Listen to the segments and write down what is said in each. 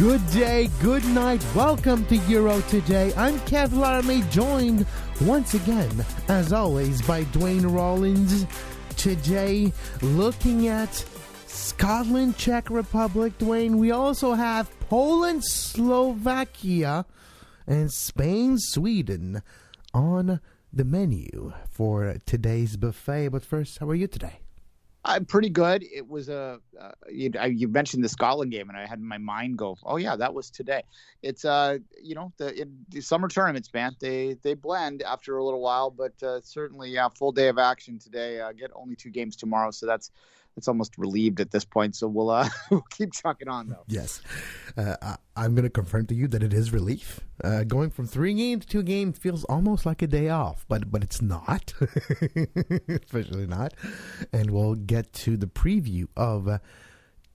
Good day, good night. Welcome to Euro Today. I'm Laramee, joined once again, as always, by Duane Rollins. Today, looking at Scotland, Czech Republic, Duane. We also have Poland, Slovakia, and Spain, Sweden on the menu for today's buffet. But first, how are you today? I'm pretty good. It was you mentioned the Scotland game, and I had my mind go, oh yeah, that was today. It's the summer tournaments, man. They blend after a little while, but certainly full day of action today. Get only 2 games tomorrow, so that's almost relieved at this point. So we'll keep trucking on though. Yes, I'm going to confirm to you that it is relief. Going from 3 games to 2 games feels almost like a day off, but it's not, especially not. And we'll get to the preview of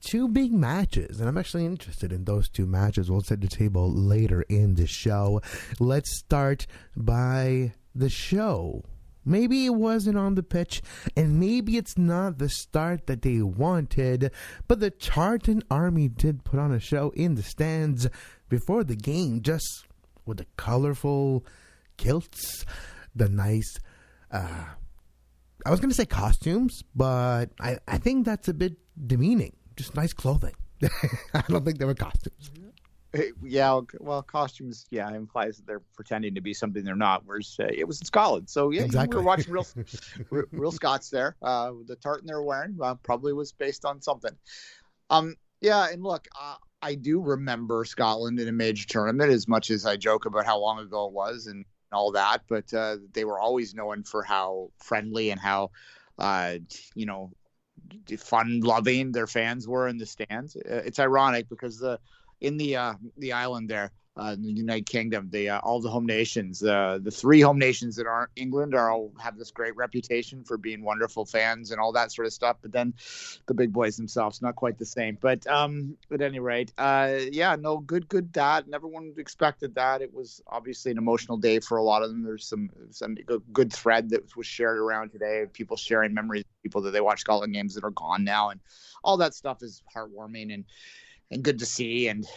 2 big matches, and I'm actually interested in those 2 matches. We'll set the table later in the show. Let's start by the show. Maybe it wasn't on the pitch, and maybe it's not the start that they wanted, but the Tartan Army did put on a show in the stands before the game, just with the colorful kilts, the nice, I was going to say costumes, but I think that's a bit demeaning. Just nice clothing. I don't think they were costumes. Yeah, well, costumes, implies that they're pretending to be something they're not. Whereas it was in Scotland, so exactly. We were watching real Scots there. The tartan they were wearing probably was based on something. And look, I do remember Scotland in a major tournament, as much as I joke about how long ago it was and all that. But they were always known for how friendly and how fun-loving their fans were in the stands. It's ironic because in the island there, in the United Kingdom, all the home nations, the 3 home nations that aren't England have this great reputation for being wonderful fans and all that sort of stuff. But then the big boys themselves, not quite the same. But at any rate, good that. And everyone expected that. It was obviously an emotional day for a lot of them. There's some good thread that was shared around today of people sharing memories of people that they watch Scotland games that are gone now, and all that stuff is heartwarming and good to see. And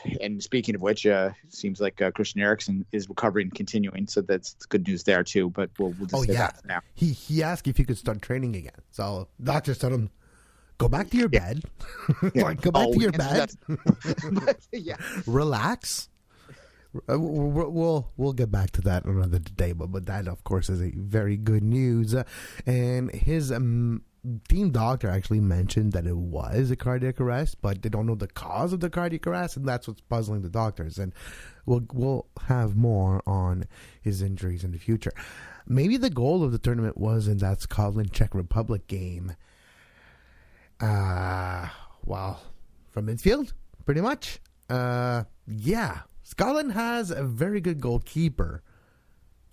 speaking of which, it seems like Christian Eriksen is recovering and continuing. So that's good news there too. But we'll just say that for now. He asked if he could start training again. So doctors told him, go back to your bed. Go back to your bed. Relax. We'll get back to that another day. But that, of course, is a very good news. And his team doctor actually mentioned that it was a cardiac arrest, but they don't know the cause of the cardiac arrest, and that's what's puzzling the doctors. And we'll have more on his injuries in the future. Maybe the goal of the tournament was in that Scotland Czech Republic game. From midfield, pretty much. Scotland has a very good goalkeeper,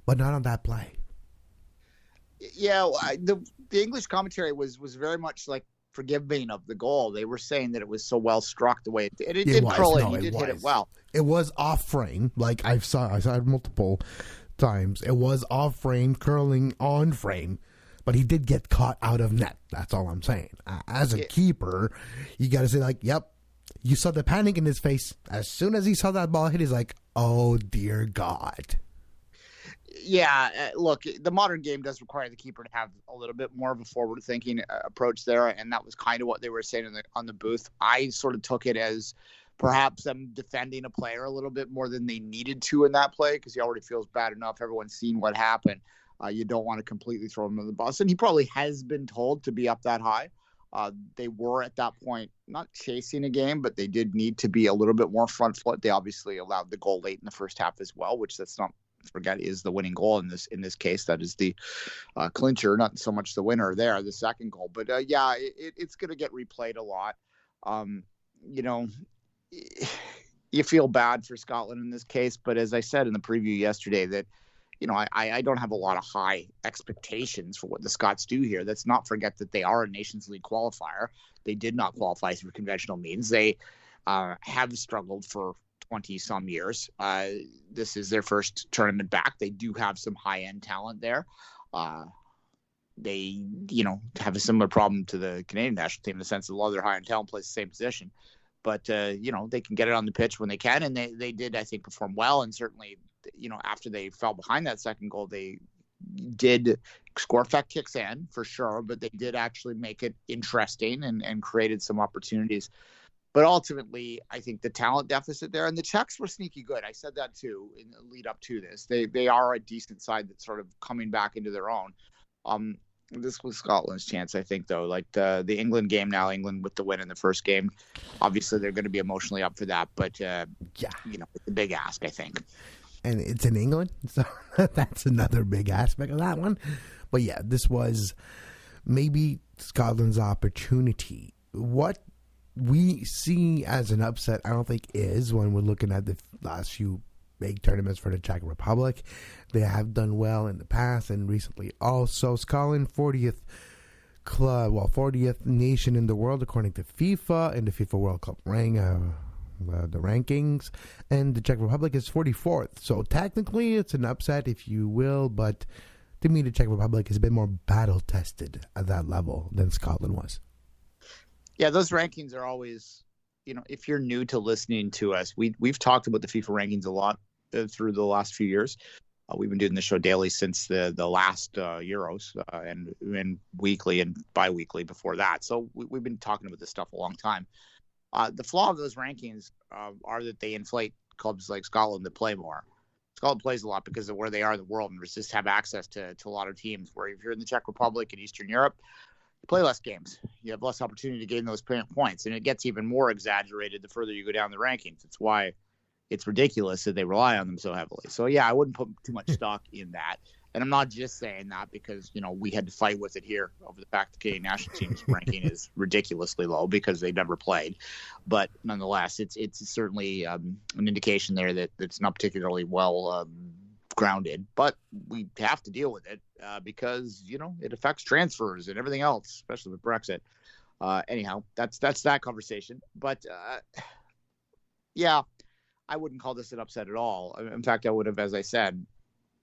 but not on that play. Yeah, the English commentary was very much like forgiving of the goal. They were saying that it was so well struck the way it did. It did curl in. He did hit it well. It was off frame. Like I saw it multiple times. It was off frame, curling on frame, but he did get caught out of net. That's all I'm saying. As a keeper, you got to say like, yep. You saw the panic in his face. As soon as he saw that ball hit, he's like, oh dear God. Yeah, look, the modern game does require the keeper to have a little bit more of a forward-thinking approach there, and that was kind of what they were saying on the booth. I sort of took it as perhaps them defending a player a little bit more than they needed to in that play, because he already feels bad enough. Everyone's seen what happened. You don't want to completely throw him on the bus, and he probably has been told to be up that high. They were at that point not chasing a game, but they did need to be a little bit more front foot. They obviously allowed the goal late in the first half as well, which that's not forget is the winning goal in this case. That is the clincher, not so much the winner there, the second goal. But it's going to get replayed a lot. You feel bad for Scotland in this case, but as I said in the preview yesterday, that I don't have a lot of high expectations for what the Scots do here. Let's not forget that they are a Nations League qualifier. They did not qualify through conventional means. They have struggled for 20-some years. This is their first tournament back. They do have some high-end talent there. They, have a similar problem to the Canadian national team in the sense that a lot of their high-end talent plays the same position. But they can get it on the pitch when they can, and they did, I think, perform well. And certainly, after they fell behind that second goal, they did score effect kicks in for sure, but they did actually make it interesting and created some opportunities. But ultimately, I think the talent deficit there, and the Czechs were sneaky good. I said that too in the lead up to this. They are a decent side that's sort of coming back into their own. This was Scotland's chance, I think, though. Like the England game now, England with the win in the first game. Obviously, they're going to be emotionally up for that, but it's a big ask, I think. And it's in England, so that's another big aspect of that one. But yeah, this was maybe Scotland's opportunity. What we see as an upset, I don't think is when we're looking at the last few big tournaments for the Czech Republic. They have done well in the past and recently also. Scotland, 40th nation in the world according to FIFA in the FIFA World Cup the rankings, and the Czech Republic is 44th. So technically it's an upset, if you will, but to me the Czech Republic is a bit more battle tested at that level than Scotland was. Yeah, those rankings are always, if you're new to listening to us, we've talked about the FIFA rankings a lot through the last few years. We've been doing the show daily since the last Euros and weekly and bi-weekly before that. So we've been talking about this stuff a long time. The flaw of those rankings are that they inflate clubs like Scotland that play more. Scotland plays a lot because of where they are in the world and just have access to a lot of teams. Where if you're in the Czech Republic and Eastern Europe, you play less games. You have less opportunity to gain those points. And it gets even more exaggerated the further you go down the rankings. It's why it's ridiculous that they rely on them so heavily. So, yeah, I wouldn't put too much stock in that. And I'm not just saying that because, we had to fight with it here over the fact the Canadian national team's ranking is ridiculously low because they never played. But nonetheless, it's certainly an indication there that it's not particularly well grounded. But we have to deal with it because, it affects transfers and everything else, especially with Brexit. Anyhow, that's that conversation. But, yeah, I wouldn't call this an upset at all. In fact, I would have, as I said,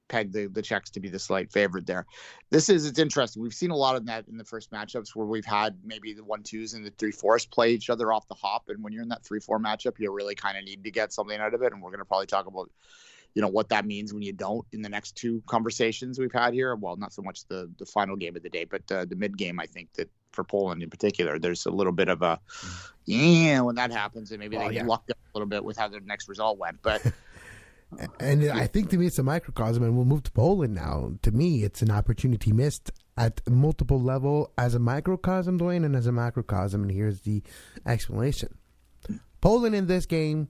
pegged the Czechs to be the slight favorite there. It's interesting. We've seen a lot of that in the first matchups where we've had maybe the 1-2s and the 3-4s play each other off the hop. And when you're in that 3-4 matchup, you really kind of need to get something out of it. And we're going to probably talk about, what that means when you don't in the next two conversations we've had here. Well, not so much the final game of the day, but the mid game. I think that for Poland in particular, there's a little bit of a, when that happens, and maybe they get lucked up a little bit with how their next result went. But And I think to me it's a microcosm, and we'll move to Poland now. To me, it's an opportunity missed at multiple level as a microcosm, Duane, and as a macrocosm. And here's the explanation. Poland in this game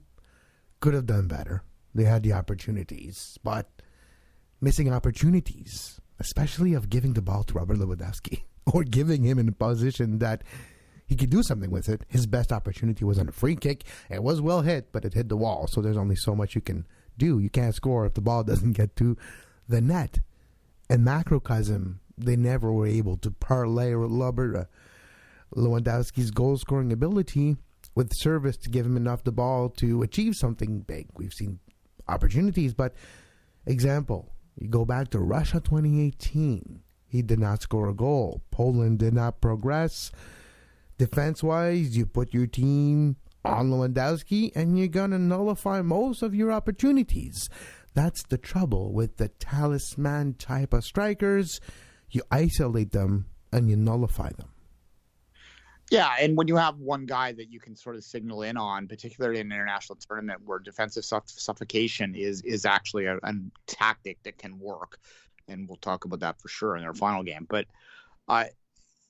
could have done better. They had the opportunities, but missing opportunities, especially of giving the ball to Robert Lewandowski or giving him in a position that he could do something with it. His best opportunity was on a free kick. It was well hit, but it hit the wall. So there's only so much you can do. You can't score if the ball doesn't get to the net. And macrocosm, they never were able to parlay Robert Lewandowski's goal-scoring ability with service to give him enough the ball to achieve something big. We've seen opportunities, but example, you go back to Russia 2018. He did not score a goal. Poland did not progress. Defense-wise, you put your team on Lewandowski, and you're going to nullify most of your opportunities. That's the trouble with the talisman type of strikers. You isolate them, and you nullify them. Yeah, and when you have one guy that you can sort of signal in on, particularly in an international tournament where defensive suffocation is actually a tactic that can work, and we'll talk about that for sure in our final game. But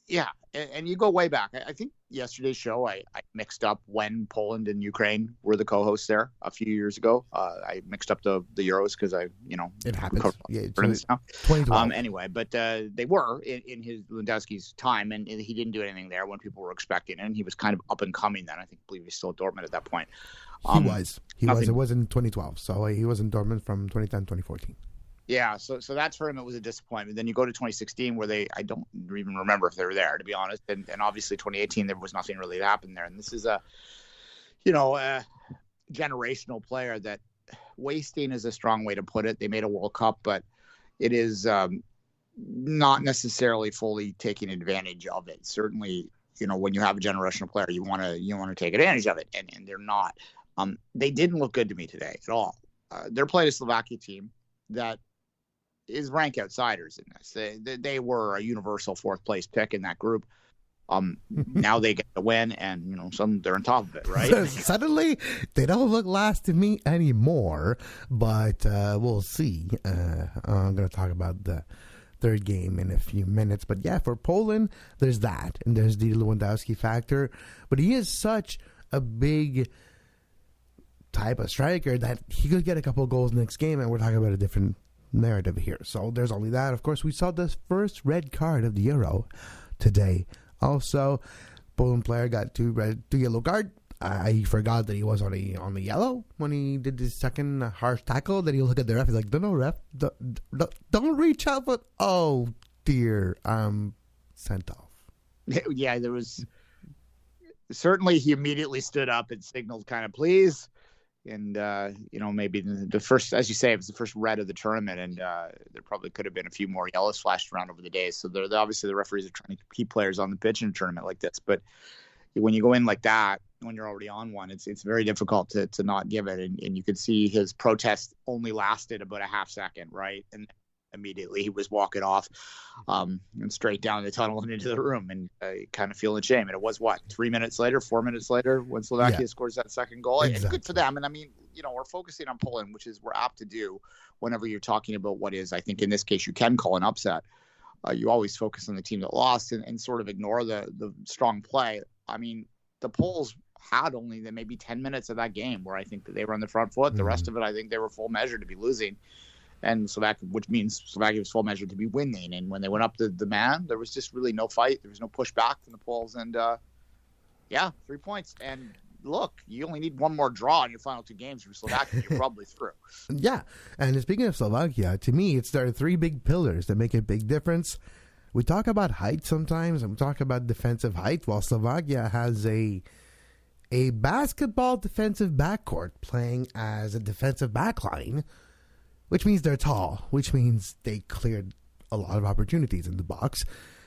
yeah, and you go way back. I think yesterday's show, I mixed up when Poland and Ukraine were the co-hosts there a few years ago. I mixed up the Euros because it happens. Yeah, it's now. 2012. Anyway, but they were in his Lewandowski's time, and he didn't do anything there when people were expecting it. And he was kind of up and coming then. I believe he's still at Dortmund at that point. He was. It was in 2012. So he was in Dortmund from 2010 2014. Yeah, so that's for him. It was a disappointment. Then you go to 2016 where I don't even remember if they were there, to be honest. And obviously 2018 there was nothing really that happened there. And this is a generational player that wasting is a strong way to put it. They made a World Cup, but it is not necessarily fully taking advantage of it. Certainly when you have a generational player, you want to take advantage of it, and they're not. They didn't look good to me today at all. They're playing a Slovakia team that is rank outsiders in this. They were a universal fourth place pick in that group. Now they get the win, and they're on top of it, right? Suddenly, they don't look last to me anymore, but we'll see. I'm going to talk about the third game in a few minutes, but yeah, for Poland, there's that, and there's the Lewandowski factor, but he is such a big type of striker that he could get a couple of goals next game, and we're talking about a different narrative here. So there's only that. Of course, we saw the first red card of the Euro today. Also, Poland player got two yellow card. I forgot that he was on the yellow when he did his second harsh tackle. Then he look at the ref. He's like, "No, ref, don't reach out." But oh dear, I'm sent off. Yeah, there was certainly he immediately stood up and signaled, kind of please. And maybe the first, as you say, it was the first red of the tournament, and there probably could have been a few more yellows flashed around over the days. So obviously the referees are trying to keep players on the pitch in a tournament like this. But when you go in like that, when you're already on one, it's very difficult to not give it. And you could see his protest only lasted about a half second, right? And immediately he was walking off and straight down the tunnel and into the room, and kind of feeling shame. And it was 4 minutes later when Slovakia scores that second goal. Exactly. And good for them. And I mean, we're focusing on Poland, which is we're apt to do whenever you're talking about what is, I think in this case, you can call an upset. You always focus on the team that lost and sort of ignore the strong play. I mean, the Poles had only maybe 10 minutes of that game where I think that they were on the front foot. The rest of it, I think they were full measure to be losing. And which means Slovakia was full measure to be winning. And when they went up to the man, there was just really no fight. There was no pushback from the Poles. And 3 points. And look, you only need one more draw in your final two games for Slovakia. You're probably through. Yeah. And speaking of Slovakia, to me, it's there are three big pillars that make a big difference. We talk about height sometimes, and we talk about defensive height, while Slovakia has a basketball defensive backcourt playing as a defensive backline, which means they're tall, which means they cleared a lot of opportunities in the box.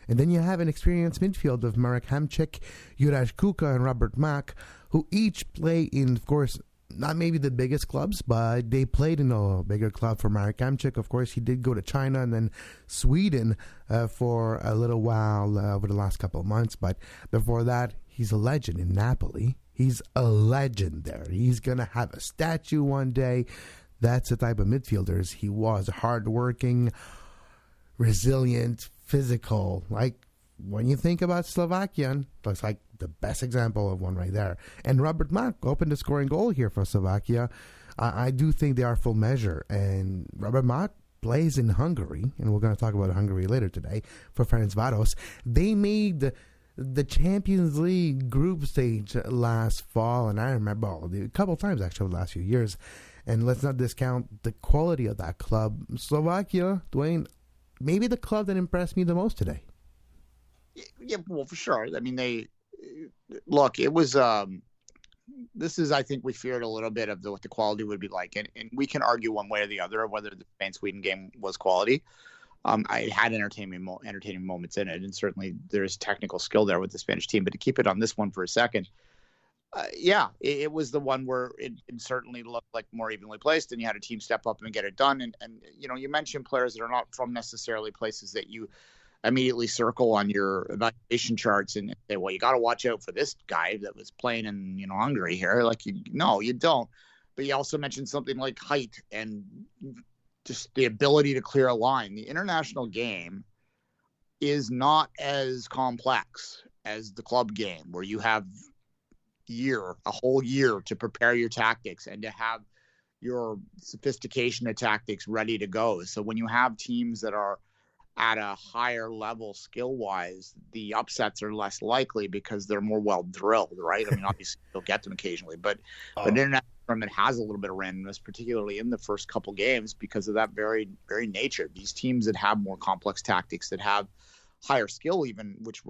And then you have an experienced midfield of Marek Hamčík, Juraj Kuka, and Robert Mak, who each play in, of course, not maybe the biggest clubs, but they played in a bigger club. For Marek Hamčík, of course, he did go to China and then Sweden for a little while over the last couple of months. But before that, he's a legend in Napoli. He's a legend there. He's going to have a statue one day. That's the type of midfielders he was. Hardworking, resilient, physical. Like, when you think about Slovakia, looks like the best example of one right there. And Robert Mak opened the scoring goal here for Slovakia. I do think they are full measure. And Robert Mak plays in Hungary, and we're going to talk about Hungary later today, for Ferencváros. They made the Champions League group stage last fall, and I remember a couple times actually the last few years. And let's not discount the quality of that club. Slovakia, Duane, maybe the club that impressed me the most today. Yeah, well, for sure. I mean, it was, this is, I think we feared a little bit of what the quality would be like. And we can argue one way or the other of whether the Spain-Sweden game was quality. I had entertaining moments in it, and certainly there's technical skill there with the Spanish team. But to keep it on this one for a second, it was the one where it certainly looked like more evenly placed, and you had a team step up and get it done. And you mentioned players that are not from necessarily places that you immediately circle on your evaluation charts and say, well, you got to watch out for this guy that was playing in Hungary here. Like, no, you don't. But you also mentioned something like height and just the ability to clear a line. The international game is not as complex as the club game, where you have a whole year to prepare your tactics and to have your sophistication of tactics ready to go. So when you have teams that are at a higher level skill wise, the upsets are less likely because they're more well drilled, right? I mean, obviously you'll get them occasionally, but international tournament has a little bit of randomness, particularly in the first couple games, because of that very, very nature. These teams that have more complex tactics, that have higher skill even, which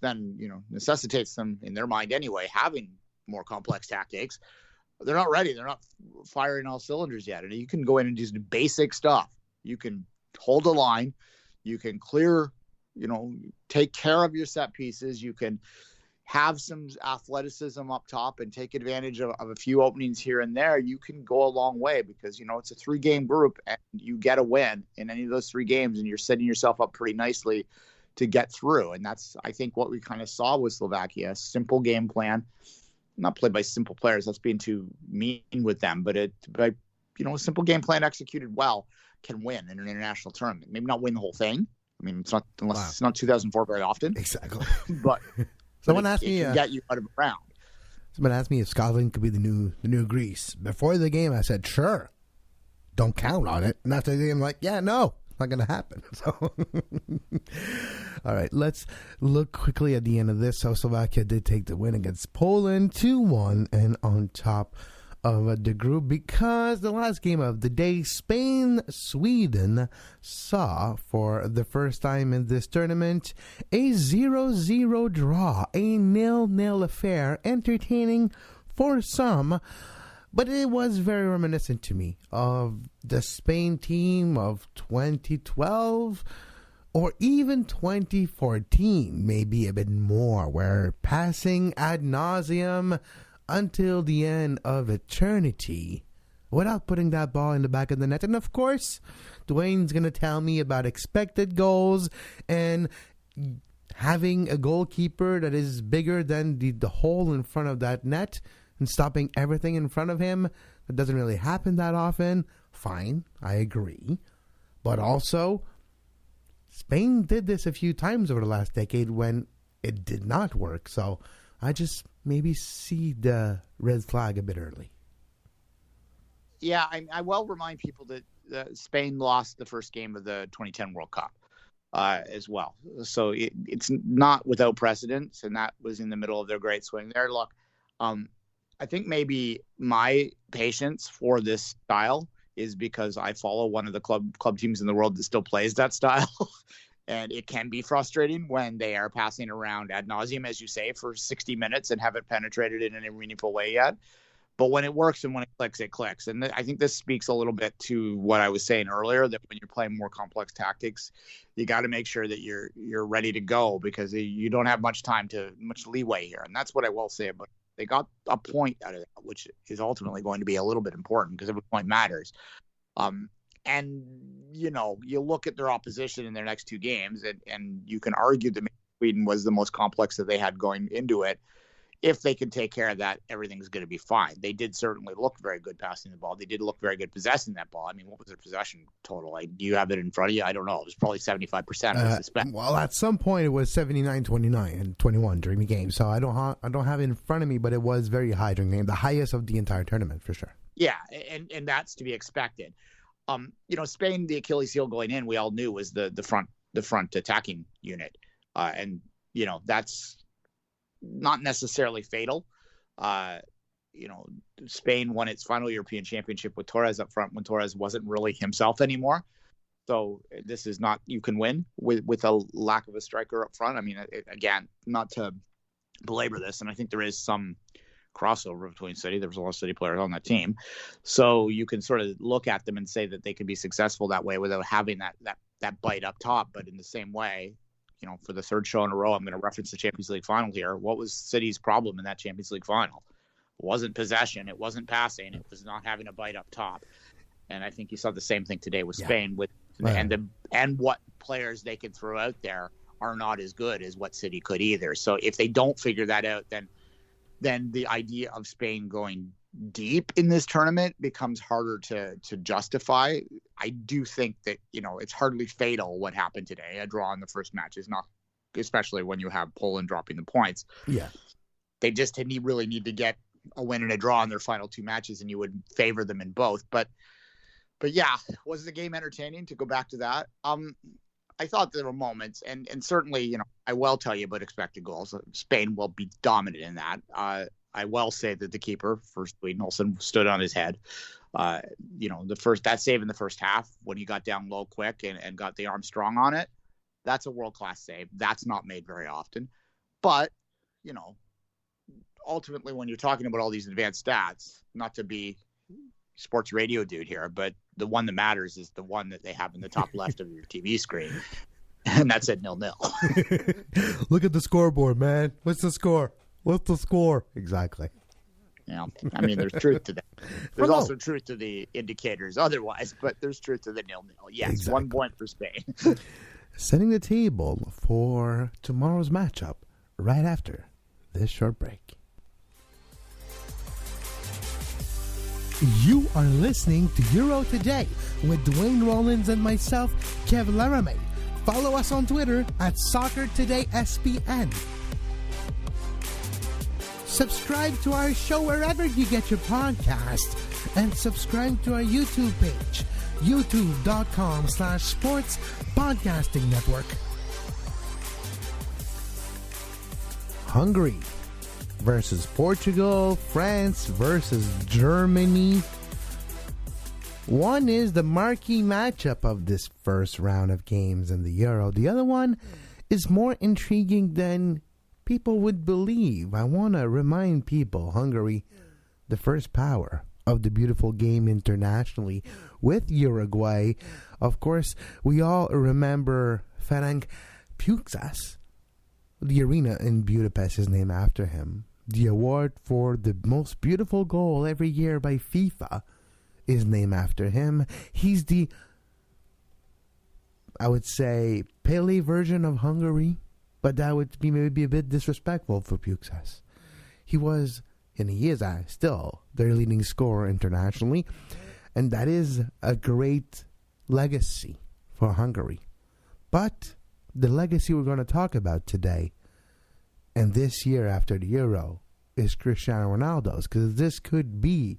then necessitates them, in their mind anyway, having more complex tactics. They're not ready. They're not firing all cylinders yet. And you can go in and do basic stuff. You can hold a line. You can clear take care of your set pieces. You can have some athleticism up top and take advantage of a few openings here and there. You can go a long way because, it's a 3-game group and you get a win in any of those 3 games and you're setting yourself up pretty nicely to get through. And that's, I think, what we kind of saw with Slovakia. Simple game plan, not played by simple players. That's being too mean with them, but a simple game plan executed well can win in an international tournament. Maybe not win the whole thing. I mean, it's not, unless it's not 2004 very often. Exactly. But someone asked me, can get you out of a round. Someone asked me if Scotland could be the new Greece. Before the game, I said, sure. Don't count on it. And after the game, I'm like, yeah, no, not going to happen. So, all right, let's look quickly at the end of this. So Slovakia did take the win against Poland 2-1 and on top of the group because the last game of the day, Spain-Sweden, saw for the first time in this tournament a 0-0 draw, a 0-0 affair, entertaining for some, but it was very reminiscent to me of the Spain team of 2012 or even 2014, maybe a bit more, where passing ad nauseam until the end of eternity without putting that ball in the back of the net. And of course, Duane's going to tell me about expected goals and having a goalkeeper that is bigger than the hole in front of that net and stopping everything in front of him. That doesn't really happen that often. Fine, I agree. But also, Spain did this a few times over the last decade when it did not work. So I just maybe see the red flag a bit early. Yeah, I will remind people that Spain lost the first game of the 2010 World Cup as well. So it's not without precedence, and that was in the middle of their great swing there. Look, I think maybe my patience for this style is because I follow one of the club teams in the world that still plays that style. And it can be frustrating when they are passing around ad nauseum, as you say, for 60 minutes and haven't penetrated it in a meaningful way yet. But when it works and when it clicks, it clicks. And I think this speaks a little bit to what I was saying earlier, that when you're playing more complex tactics, you got to make sure that you're ready to go because you don't have much leeway here. And that's what I will say about it. They got a point out of that, which is ultimately going to be a little bit important because every point matters. And, you look at their opposition in their next 2 games, and you can argue that Sweden was the most complex that they had going into it. If they can take care of that, everything's going to be fine. They did certainly look very good passing the ball. They did look very good possessing that ball. I mean, what was their possession total? Do you have it in front of you? I don't know. It was probably 75%, I suspect. Well, at some point it was 79-29 and 21 during the game. So I don't have it in front of me, but it was very high during the game. The highest of the entire tournament, for sure. Yeah, and that's to be expected. Spain, the Achilles heel going in, we all knew was the front attacking unit. And that's not necessarily fatal. Spain won its final European Championship with Torres up front when Torres wasn't really himself anymore. So this is not, you can win with a lack of a striker up front. I mean, again, not to belabor this, and I think there is some crossover between City. There was a lot of City players on that team. So you can sort of look at them and say that they could be successful that way without having that bite up top. But in the same way, for the 3rd show in a row, I'm going to reference the Champions League final here. What was City's problem in that Champions League final? It wasn't possession. It wasn't passing. It was not having a bite up top. And I think you saw the same thing today with Spain and what players they could throw out there are not as good as what City could either. So if they don't figure that out, then the idea of Spain going deep in this tournament becomes harder to justify. I do think that, it's hardly fatal what happened today. A draw in the first match is not, especially when you have Poland dropping the points. Yeah. They just really need to get a win and a draw in their final 2 matches, and you would favor them in both. But yeah, was the game entertaining, to go back to that? I thought there were moments, and certainly, I will tell you about expected goals. Spain will be dominant in that. I will say that the keeper for Sweden, Olsen, stood on his head. That save in the first half when he got down low quick and got the arm strong on it, that's a world-class save. That's not made very often. But, ultimately when you're talking about all these advanced stats, not to be sports radio dude here, but the one that matters is the one that they have in the top left of your TV screen. And that's at 0-0. Look at the scoreboard, man. What's the score? What's the score? Exactly. Yeah, I mean, there's truth to that. There's also truth to the indicators otherwise, but there's truth to the 0-0. Yes, exactly. 1 point for Spain. Setting the table for tomorrow's matchup right after this short break. You are listening to Euro Today with Duane Rollins and myself, Kev Laramee. Follow us on Twitter at SoccerTodaySPN. Subscribe to our show wherever you get your podcast, and subscribe to our YouTube page, youtube.com/sports podcasting network. Hungary versus Portugal, France versus Germany. One is the marquee matchup of this first round of games in the Euro. The other one is more intriguing than people would believe. I want to remind people, Hungary, the first power of the beautiful game internationally with Uruguay. Of course, we all remember Ferenc Puskás. The arena in Budapest is named after him. The award for the most beautiful goal every year by FIFA is named after him. He's the, I would say, Pele version of Hungary, but that would be maybe a bit disrespectful for Puskás. He was, and he is still, their leading scorer internationally, and that is a great legacy for Hungary. But the legacy we're going to talk about today and this year after the Euro is Cristiano Ronaldo's, because this could be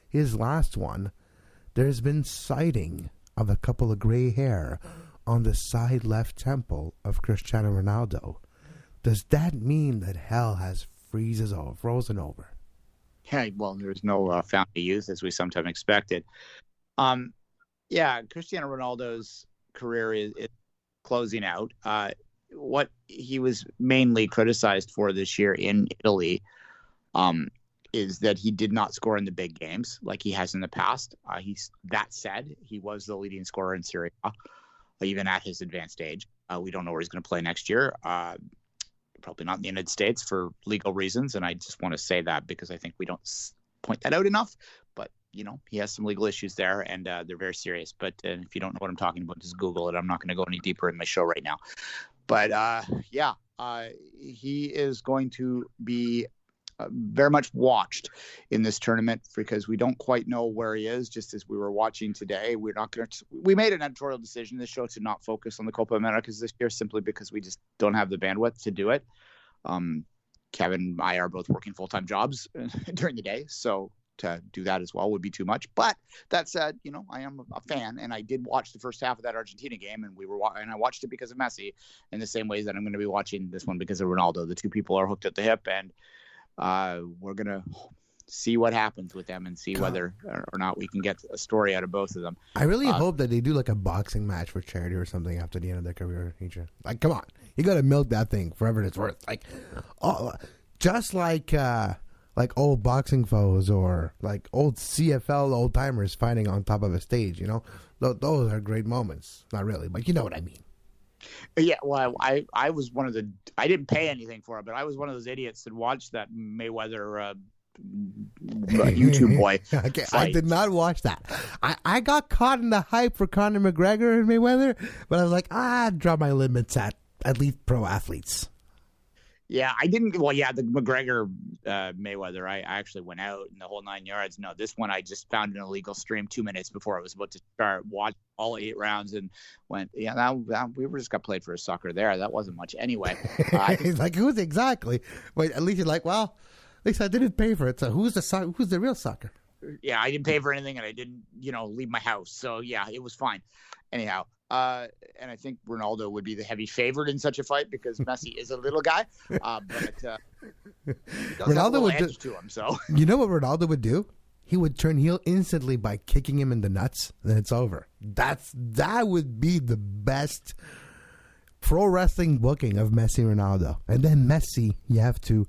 his last one. There's been sighting of a couple of gray hair on the side left temple of Cristiano Ronaldo. Does that mean that hell has frozen over? Yeah, well, there's no fountain of youth as we sometimes expected. Yeah, Cristiano Ronaldo's career is closing out. What he was mainly criticized for this year in Italy is that he did not score in the big games like he has in the past. That said, he was the leading scorer in Serie A, even at his advanced age. We don't know where he's going to play next year. Probably not in the United States for legal reasons, and I just want to say that because I think we don't point that out enough. But, you know, he has some legal issues there, and they're very serious. But if you don't know what I'm talking about, just Google it. I'm not going to go any deeper in my show right now. But, he is going to be very much watched in this tournament because we don't quite know where he is. Just as we were watching today, we made an editorial decision in this show to not focus on the Copa Americas this year simply because we just don't have the bandwidth to do it. Kevin and I are both working full-time jobs during the day, so to do that as well would be too much. But that said, you know, I am a fan, and I did watch the first half of that Argentina game, and I watched it because of Messi in the same ways that I'm going to be watching this one because of Ronaldo. The two people are hooked at the hip, and we're going to see what happens with them and see whether or not we can get a story out of both of them. I really hope that they do like a boxing match for charity or something after the end of their career. Like, come on, you got to milk that thing forever it's worth. Like, just like old boxing foes or like old CFL old timers fighting on top of a stage. You know, those are great moments. Not really, but you know what I mean. Yeah, well, I was one of the. I didn't pay anything for it, but I was one of those idiots that watched that Mayweather YouTube boy. Okay, I did not watch that. I got caught in the hype for Conor McGregor and Mayweather, but I was like, draw my limits at least pro athletes. Yeah, I didn't. Well, yeah, the McGregor Mayweather, I actually went out in the whole 9 yards. No, this one I just found an illegal stream 2 minutes before I was about to start. Watched all 8 rounds and went, yeah, that we just got played for a sucker there. That wasn't much anyway. He's like, who's exactly? Wait, at least you're like, well, at least I didn't pay for it. So who's the real sucker? Yeah, I didn't pay for anything, and I didn't, leave my house. So yeah, it was fine. Anyhow. And I think Ronaldo would be the heavy favorite in such a fight because Messi is a little guy. But Ronaldo would edge to him. So you know what Ronaldo would do? He would turn heel instantly by kicking him in the nuts. Then it's over. That would be the best pro wrestling booking of Messi Ronaldo. And then Messi, you have to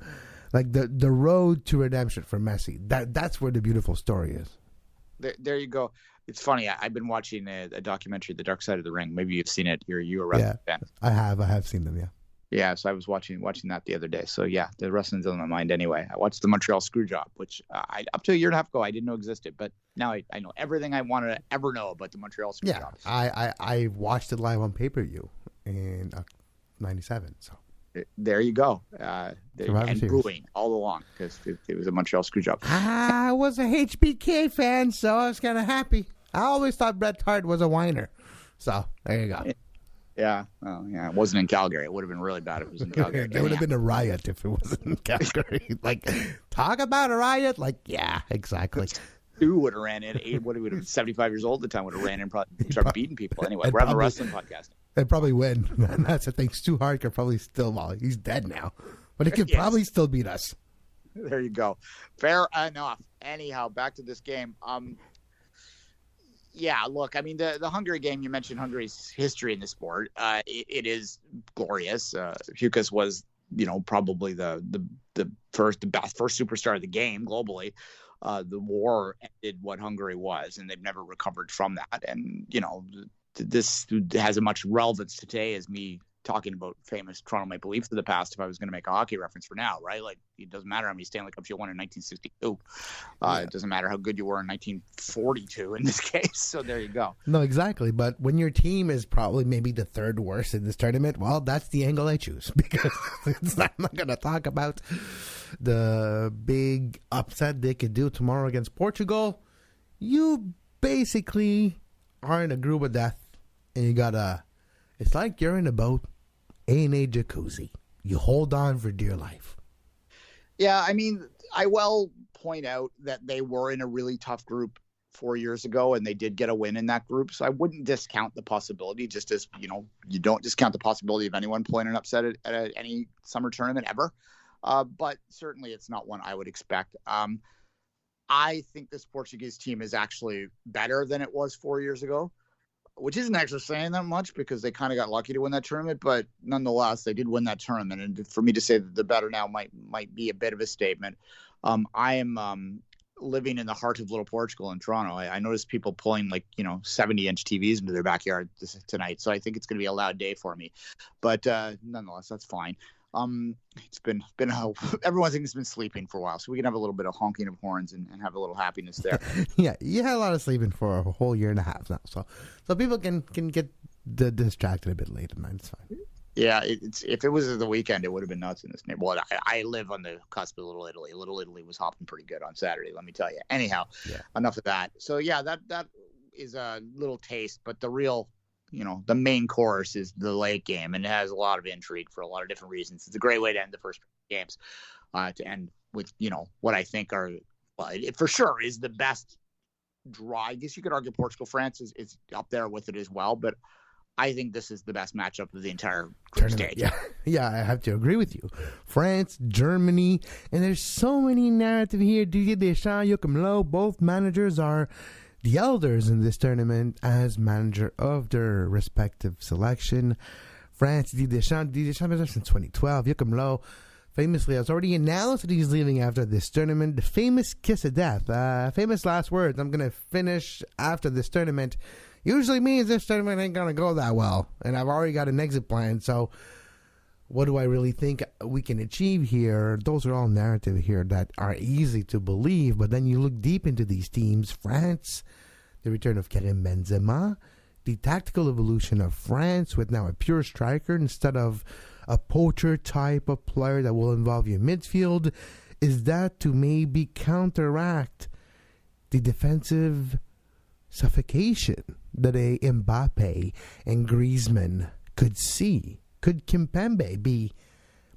like the road to redemption for Messi. That's where the beautiful story is. There you go. It's funny. I've been watching a documentary, The Dark Side of the Ring. Maybe you've seen it. You're a wrestling fan. I have seen them. Yeah. Yeah, so I was watching that the other day. So yeah, the wrestling's on my mind anyway. I watched the Montreal Screwjob, which up to a year and a half ago I didn't know existed, but now I know everything I wanted to ever know about the Montreal Screwjob. Yeah, I watched it live on pay-per-view in '97. So there you go. And brewing all along because it was a Montreal Screwjob. I was a HBK fan, so I was kind of happy. I always thought Bret Hart was a whiner. So there you go. Yeah, well, yeah, it wasn't in Calgary. It would have been really bad if it was in Calgary. There would have been a riot if it wasn't in Calgary. Like, talk about a riot? Like, yeah, exactly. Stu would have ran in. What would have been 75 years old at the time? Would have ran in and started beating people. Anyway, we're having a wrestling podcast. They'd probably win. That's the thing. Stu Hart could probably still. Well, he's dead now, but he could probably still beat us. There you go. Fair enough. Anyhow, back to this game. Yeah, look, I mean, the Hungary game, you mentioned Hungary's history in the sport. It is glorious. Hukas was, probably the first superstar of the game globally. The war ended what Hungary was, and they've never recovered from that. And, this has a much relevance today as me talking about famous Toronto Maple Leafs of the past if I was going to make a hockey reference for now, right? Like, it doesn't matter how many Stanley Cups you won in 1962. It doesn't matter how good you were in 1942 in this case. So there you go. No, exactly. But when your team is probably maybe the third worst in this tournament, well, that's the angle I choose because I'm not going to talk about the big upset they could do tomorrow against Portugal. You basically are in a group of death and you got it's like you're in a boat in a jacuzzi. You hold on for dear life. Yeah, I mean, I point out that they were in a really tough group 4 years ago, and they did get a win in that group. So I wouldn't discount the possibility, just as, you don't discount the possibility of anyone pulling an upset at any summer tournament ever. But certainly it's not one I would expect. I think this Portuguese team is actually better than it was 4 years ago, which isn't actually saying that much because they kind of got lucky to win that tournament, but nonetheless, they did win that tournament. And for me to say that they're better now might be a bit of a statement. I am living in the heart of little Portugal in Toronto. I noticed people pulling 70-inch TVs into their backyard tonight. So I think it's going to be a loud day for me, but nonetheless, that's fine. It's been everyone thinks it's been sleeping for a while, so we can have a little bit of honking of horns and have a little happiness there. Yeah, you had a lot of sleeping for a whole year and a half now, so people can get distracted a bit late at night. It's fine. Yeah, if it was the weekend, it would have been nuts in this neighborhood. Well, I live on the cusp of Little Italy. Little Italy was hopping pretty good on Saturday, let me tell you. Anyhow, Enough of that. So yeah, that is a little taste, but the real. The main course is the late game, and it has a lot of intrigue for a lot of different reasons. It's a great way to end the first games, to end with, what I think are, it for sure is the best draw. I guess you could argue Portugal-France is up there with it as well, but I think this is the best matchup of the entire group stage. Yeah, I have to agree with you. France, Germany, and there's so many narrative here. Didier Deschamps, Joachim Löw, both managers are the elders in this tournament as manager of their respective selection. France, Didier Deschamps has been there since 2012. Joachim Löw famously has already announced that he's leaving after this tournament. The famous kiss of death, famous last words, I'm going to finish after this tournament, usually means this tournament ain't going to go that well. And I've already got an exit plan, so what do I really think we can achieve here? Those are all narrative here that are easy to believe, but then you look deep into these teams. France, the return of Karim Benzema, the tactical evolution of France with now a pure striker instead of a poacher type of player that will involve you in midfield. Is that to maybe counteract the defensive suffocation that a Mbappe and Griezmann could see? Could Kimpembe be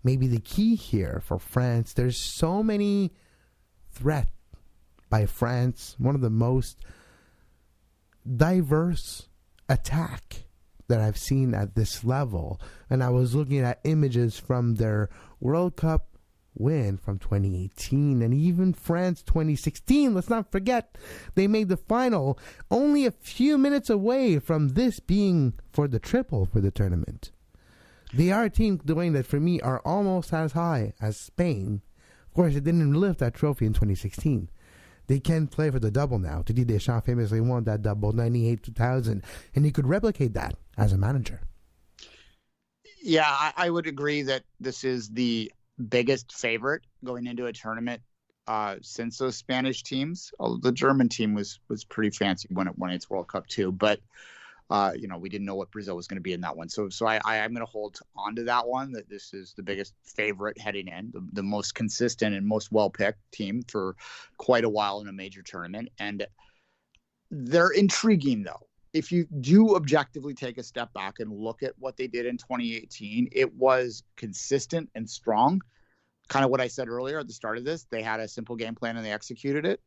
maybe the key here for France? There's so many threats by France, one of the most diverse attack that I've seen at this level. And I was looking at images from their World Cup win from 2018 and even France 2016. Let's not forget they made the final only a few minutes away from this being for the triple for the tournament. They are a team, Duane, that for me are almost as high as Spain. Of course, it didn't lift that trophy in 2016. They can play for the double now. Didier Deschamps famously won that double 98-2000, and he could replicate that as a manager. Yeah, I would agree that this is the biggest favorite going into a tournament since those Spanish teams. Although the German team was pretty fancy when it won its World Cup too, but we didn't know what Brazil was going to be in that one. So I'm going to hold on to that one, that this is the biggest favorite heading in, the most consistent and most well-picked team for quite a while in a major tournament. And they're intriguing, though. If you do objectively take a step back and look at what they did in 2018, it was consistent and strong. Kind of what I said earlier at the start of this. They had a simple game plan and they executed it.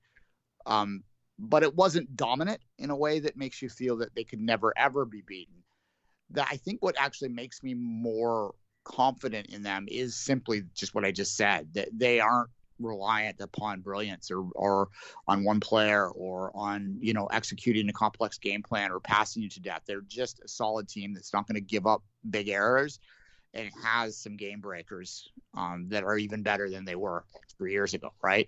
But it wasn't dominant in a way that makes you feel that they could never, ever be beaten. That I think what actually makes me more confident in them is simply just what I just said, that they aren't reliant upon brilliance or on one player or on, executing a complex game plan or passing you to death. They're just a solid team that's not going to give up big errors and has some game breakers that are even better than they were 3 years ago, right?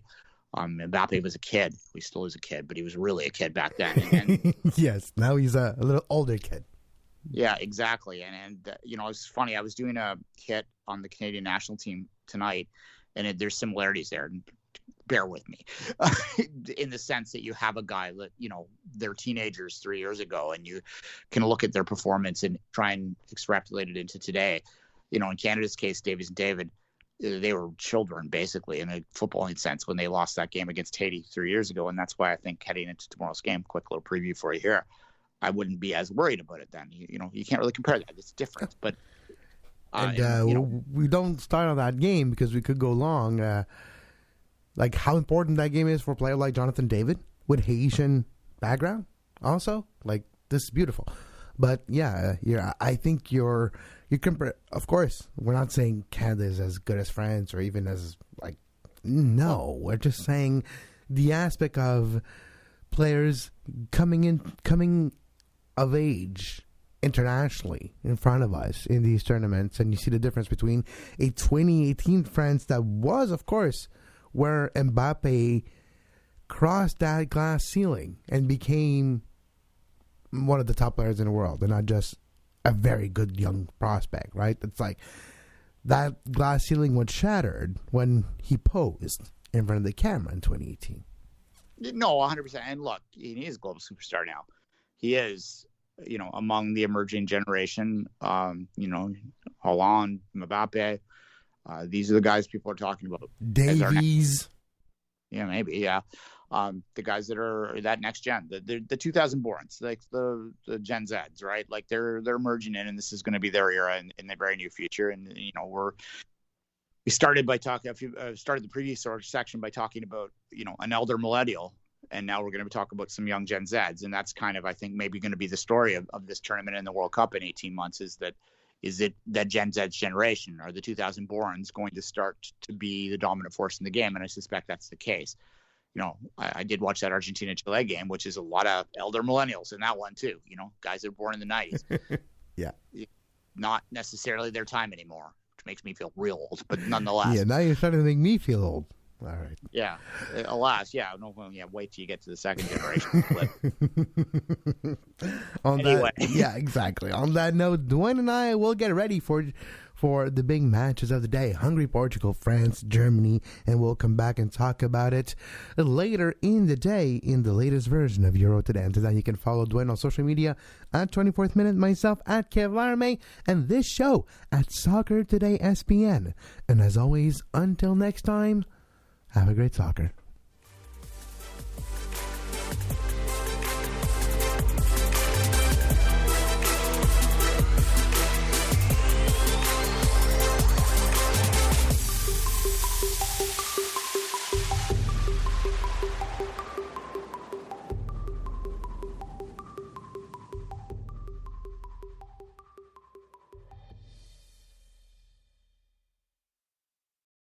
Mbappe was a kid. He still is a kid, but he was really a kid back then. And yes, now he's a little older kid. Yeah, exactly. And it's funny. I was doing a hit on the Canadian national team tonight, and there's similarities there. Bear with me, in the sense that you have a guy that, they're teenagers 3 years ago, and you can look at their performance and try and extrapolate it into today. In Canada's case, Davies and David, they were children, basically, in a footballing sense when they lost that game against Haiti 3 years ago. And that's why I think heading into tomorrow's game, quick little preview for you here, I wouldn't be as worried about it then. You can't really compare that. It's different. But we don't start on that game because we could go long. Like how important that game is for a player like Jonathan David with Haitian background also. Like, this is beautiful. But yeah, I think you compare. Of course, we're not saying Canada is as good as France or even as no. We're just saying the aspect of players coming of age internationally in front of us in these tournaments, and you see the difference between a 2018 France that was, of course, where Mbappe crossed that glass ceiling and became one of the top players in the world, and not just a very good young prospect, right? It's like that glass ceiling was shattered when he posed in front of the camera in 2018. No, 100%. And look, he is a global superstar now. He is, among the emerging generation. Hollande, Mbappe. These are the guys people are talking about. Davies. Yeah, maybe. Yeah. The guys that are that next gen, the 2000 borns, like the Gen Zs, right? Like they're emerging in, and this is going to be their era in the very near future. And we started by talking. Started the previous section by talking about an elder millennial, and now we're going to talk about some young Gen Zs, and that's kind of, I think, maybe going to be the story of this tournament and the World Cup in 18 months. Is it that Gen Z generation, or the 2000 borns, going to start to be the dominant force in the game? And I suspect that's the case. I did watch that Argentina-Chile game, which is a lot of elder millennials in that one too. Guys that were born in the 90s. Yeah. Not necessarily their time anymore, which makes me feel real old, but nonetheless. Yeah, now you're starting to make me feel old. All right. Yeah. Alas, yeah. No, well, yeah. Wait till you get to the second generation split. Anyway. Yeah, exactly. On that note, Duane and I will get ready for the big matches of the day. Hungary, Portugal, France, Germany, and we'll come back and talk about it later in the day in the latest version of Euro Today. Until then, you can follow Duane on social media at 24th Minute, myself at Kev Laramee, and this show at Soccer Today SPN. And as always, until next time, have a great soccer.